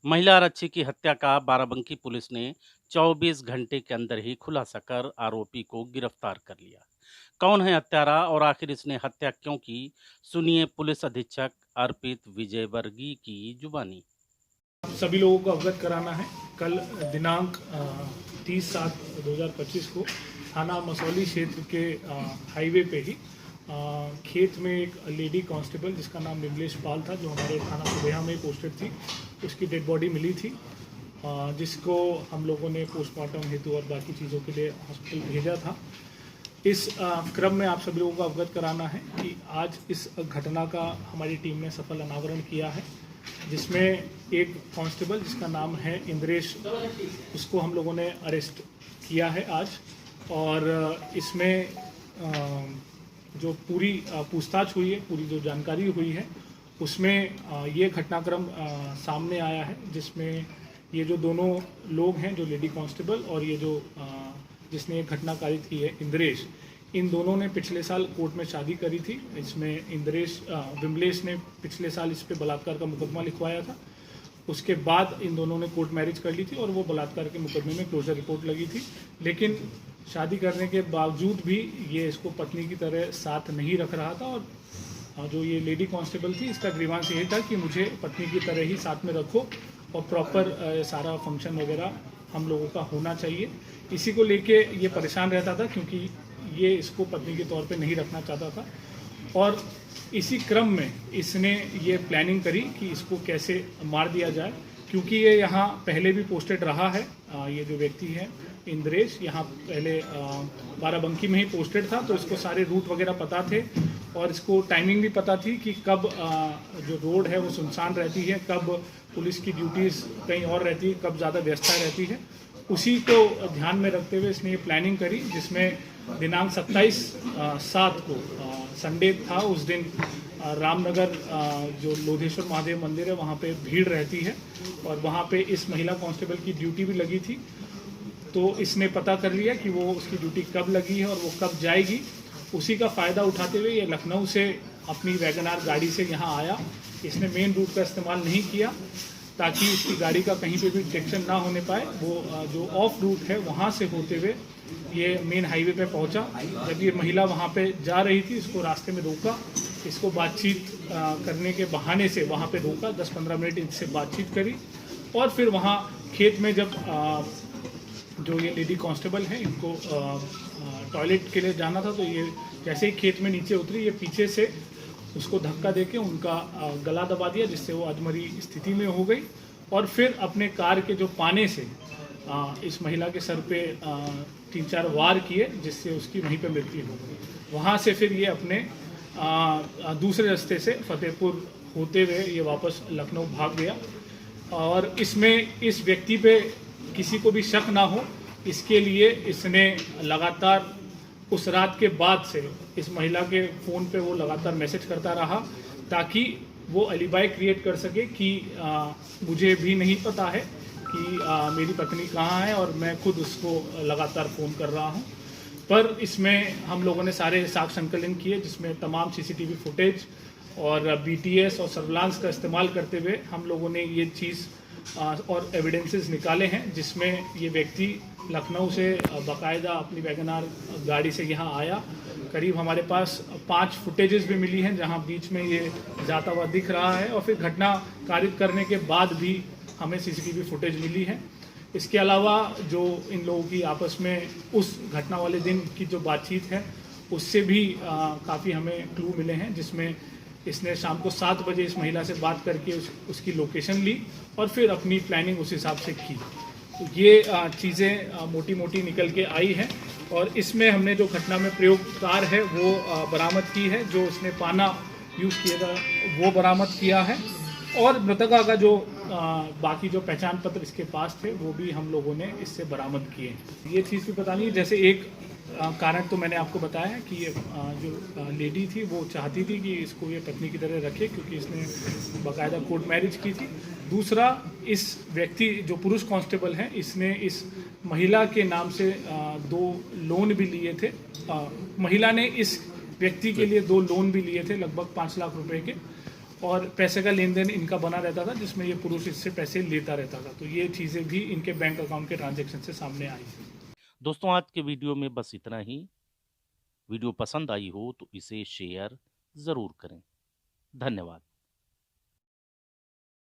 महिला आरक्षी की हत्या का बाराबंकी पुलिस ने 24 घंटे के अंदर ही खुलासा कर आरोपी को गिरफ्तार कर लिया। कौन है हत्यारा और आखिर इसने हत्या क्यों की? सुनिए पुलिस अधीक्षक अर्पित विजयवर्गीय की जुबानी। सभी लोगों को अवगत कराना है। कल दिनांक 30/7/2025 को थाना मसौली क्षेत्र के हाईवे पे ही खेत में एक लेडी कांस्टेबल जिसका नाम निमलेश पाल था, जो हमारे थाना सुबेहा में पोस्टेड थी, उसकी डेड बॉडी मिली थी, जिसको हम लोगों ने पोस्टमार्टम हेतु और बाकी चीज़ों के लिए हॉस्पिटल भेजा था। इस क्रम में आप सभी लोगों को अवगत कराना है कि आज इस घटना का हमारी टीम ने सफल अनावरण किया है, जिसमें एक कांस्टेबल जिसका नाम है इंद्रेश, उसको हम लोगों ने अरेस्ट किया है आज। और इसमें जो पूरी पूछताछ हुई है, पूरी जो जानकारी हुई है, उसमें ये घटनाक्रम सामने आया है, जिसमें ये जो दोनों लोग हैं, जो लेडी कांस्टेबल और ये जो जिसने ये घटना कारित की है इंद्रेश, इन दोनों ने पिछले साल कोर्ट में शादी करी थी। इसमें विमलेश ने पिछले साल इस पे बलात्कार का मुकदमा लिखवाया था। उसके बाद इन दोनों ने कोर्ट मैरिज कर ली थी और वो बलात्कार के मुकदमे में क्लोजर रिपोर्ट लगी थी। लेकिन शादी करने के बावजूद भी ये इसको पत्नी की तरह साथ नहीं रख रहा था, और जो ये लेडी कांस्टेबल थी, इसका ग्रीवांस ये था कि मुझे पत्नी की तरह ही साथ में रखो और प्रॉपर सारा फंक्शन वगैरह हम लोगों का होना चाहिए। इसी को लेके ये परेशान रहता था, क्योंकि ये इसको पत्नी के तौर पे नहीं रखना चाहता था। और इसी क्रम में इसने ये प्लानिंग करी कि इसको कैसे मार दिया जाए, क्योंकि ये यहाँ पहले भी पोस्टेड रहा है। ये जो व्यक्ति है इंद्रेश, यहाँ पहले बाराबंकी में ही पोस्टेड था, तो इसको सारे रूट वगैरह पता थे और इसको टाइमिंग भी पता थी कि कब जो रोड है वो सुनसान रहती है, कब पुलिस की ड्यूटीज़ कहीं और रहती है, कब ज़्यादा व्यस्तता रहती है। उसी को ध्यान में रखते हुए इसने ये प्लानिंग करी, जिसमें दिनांक 27/7 को संडे था। उस दिन रामनगर जो लोधेश्वर महादेव मंदिर है, वहाँ पे भीड़ रहती है और वहाँ पे इस महिला कांस्टेबल की ड्यूटी भी लगी थी। तो इसने पता कर लिया कि वो उसकी ड्यूटी कब लगी है और वो कब जाएगी। उसी का फ़ायदा उठाते हुए ये लखनऊ से अपनी वैगनार गाड़ी से यहाँ आया। इसने मेन रूट का इस्तेमाल नहीं किया, ताकि इसकी गाड़ी का कहीं पे भी डिटेक्शन ना होने पाए। वो जो ऑफ रूट है वहाँ से होते हुए ये मेन हाईवे पे पहुँचा। जब ये महिला वहाँ पे जा रही थी, इसको रास्ते में रोका, इसको बातचीत करने के बहाने से वहाँ पे रोका, 10-15 मिनट इससे बातचीत करी। और फिर वहाँ खेत में जब जो ये लेडी कांस्टेबल हैं, इनको टॉयलेट के लिए जाना था, तो ये जैसे ही खेत में नीचे उतरी, ये पीछे से उसको धक्का देके उनका गला दबा दिया, जिससे वो अधमरी स्थिति में हो गई। और फिर अपने कार के जो पाने से इस महिला के सर पे 3-4 वार किए, जिससे उसकी वहीं पे मृत्यु हो गई। वहाँ से फिर ये अपने दूसरे रास्ते से फतेहपुर होते हुए ये वापस लखनऊ भाग गया। और इसमें इस व्यक्ति पे किसी को भी शक ना हो, इसके लिए इसने लगातार उस रात के बाद से इस महिला के फ़ोन पे वो लगातार मैसेज करता रहा, ताकि वो अलीबाई क्रिएट कर सके कि मुझे भी नहीं पता है कि मेरी पत्नी कहाँ है और मैं खुद उसको लगातार फ़ोन कर रहा हूँ। पर इसमें हम लोगों ने सारे साक्ष्य संकलन किए, जिसमें तमाम सीसीटीवी फुटेज और बीटीएस और सर्विलांस का इस्तेमाल करते हुए हम लोगों ने ये चीज़ और एविडेंसेस निकाले हैं, जिसमें ये व्यक्ति लखनऊ से बाकायदा अपनी वैगनार गाड़ी से यहाँ आया। करीब हमारे पास 5 फुटेजेस भी मिली हैं, जहाँ बीच में ये जाता हुआ दिख रहा है, और फिर घटना कारित करने के बाद भी हमें सीसीटीवी फुटेज मिली है। इसके अलावा जो इन लोगों की आपस में उस घटना वाले दिन की जो बातचीत है, उससे भी काफ़ी हमें क्लू मिले हैं, जिसमें इसने शाम को 7 बजे इस महिला से बात करके उसकी लोकेशन ली और फिर अपनी प्लानिंग उस हिसाब से की। तो ये चीज़ें मोटी मोटी निकल के आई हैं, और इसमें हमने जो घटना में प्रयोगकार है वो बरामद की है। जो उसने पाना यूज़ किया था वो बरामद किया है, और मृतका का जो बाकी जो पहचान पत्र इसके पास थे वो भी हम लोगों ने इससे बरामद किए। ये चीज़ भी बतानी है, जैसे एक कारण तो मैंने आपको बताया कि ये जो लेडी थी वो चाहती थी कि इसको ये पत्नी की तरह रखे, क्योंकि इसने बाकायदा कोर्ट मैरिज की थी। दूसरा, इस व्यक्ति जो पुरुष कांस्टेबल हैं, इसने इस महिला के नाम से 2 लोन भी लिए थे। महिला ने इस व्यक्ति के लिए 2 लोन भी लिए थे, लगभग 5 लाख रुपए के। और पैसे का लेन देन इनका बना रहता था जिसमें ये पुरुष इससे पैसे लेता रहता था। तो ये चीज़ें भी इनके बैंक अकाउंट के ट्रांजैक्शन से सामने आई थी। दोस्तों आज के वीडियो में बस इतना ही। वीडियो पसंद आई हो तो इसे शेयर ज़रूर करें। धन्यवाद।